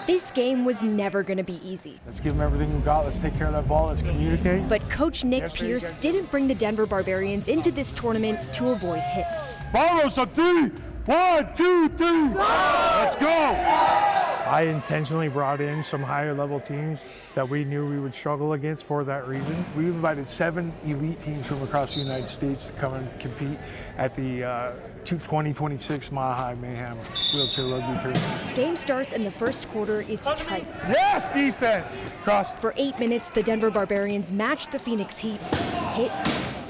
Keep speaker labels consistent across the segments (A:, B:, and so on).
A: This game was never going to be easy.
B: Let's give them everything we got. Let's take care of that ball. Let's communicate.
A: But Coach Nick Pierce didn't bring the Denver Barbarians into this tournament to avoid hits.
B: Barros on three. 1, 2, 3. Let's go. I intentionally brought in some higher level teams that we knew we would struggle against for that reason. We invited 7 elite teams from across the United States to come and compete at the 2026 Mile High Mayhem wheelchair rugby tournament.
A: Game starts and the first quarter is tight.
B: Yes, defense. Cross.
A: For 8 minutes, the Denver Barbarians matched the Phoenix Heat hit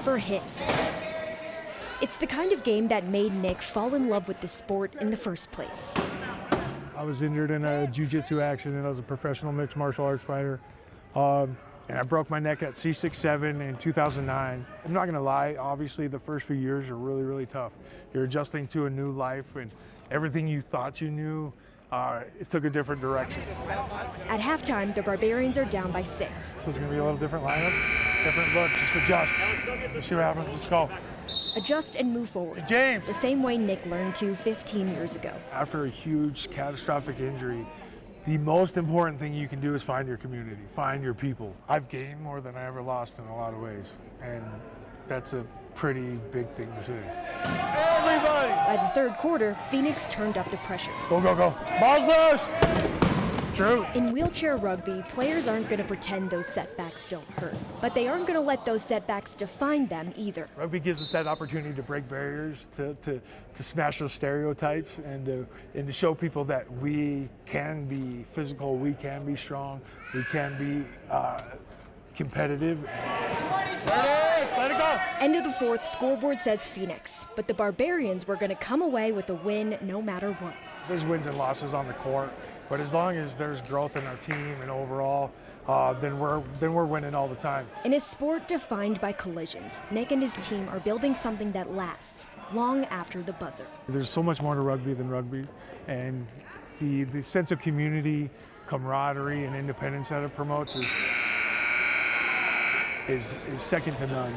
A: for hit. It's the kind of game that made Nick fall in love with the sport in the first place.
B: I was injured in a jiu-jitsu accident. I was a professional mixed martial arts fighter. And I broke my neck at C6-7 in 2009. I'm not gonna lie, obviously the first few years are really, really tough. You're adjusting to a new life and everything you thought you knew, it took a different direction.
A: At halftime, the Barbarians are down by 6.
B: So it's gonna be a little different lineup, different look, just adjust. Let's see what happens, let's go.
A: Adjust and move forward.
B: James.
A: The same way Nick learned to 15 years ago.
B: After a huge catastrophic injury, the most important thing you can do is find your community, find your people. I've gained more than I ever lost in a lot of ways, and that's a pretty big thing to say. Everybody!
A: By the third quarter, Phoenix turned up the pressure.
B: Go, go, go. Balls loose! True.
A: In wheelchair rugby, players aren't going to pretend those setbacks don't hurt, but they aren't going to let those setbacks define them either.
B: Rugby gives us that opportunity to break barriers, to smash those stereotypes, and to show people that we can be physical, we can be strong, we can be competitive. There it is, let it go.
A: End of the fourth, scoreboard says Phoenix, but the Barbarians were going to come away with a win no matter what.
B: There's wins and losses on the court, but as long as there's growth in our team and overall, then we're winning all the time.
A: In a sport defined by collisions, Nick and his team are building something that lasts long after the buzzer.
B: There's so much more to rugby than rugby, and the sense of community, camaraderie, and independence that it promotes is second to none.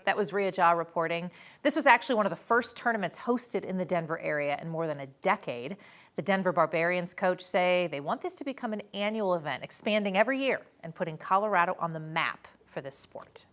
C: That was Ria Jha reporting. This was actually one of the first tournaments hosted in the Denver area in more than a decade. The Denver Barbarians coach say they want this to become an annual event, expanding every year and putting Colorado on the map for this sport.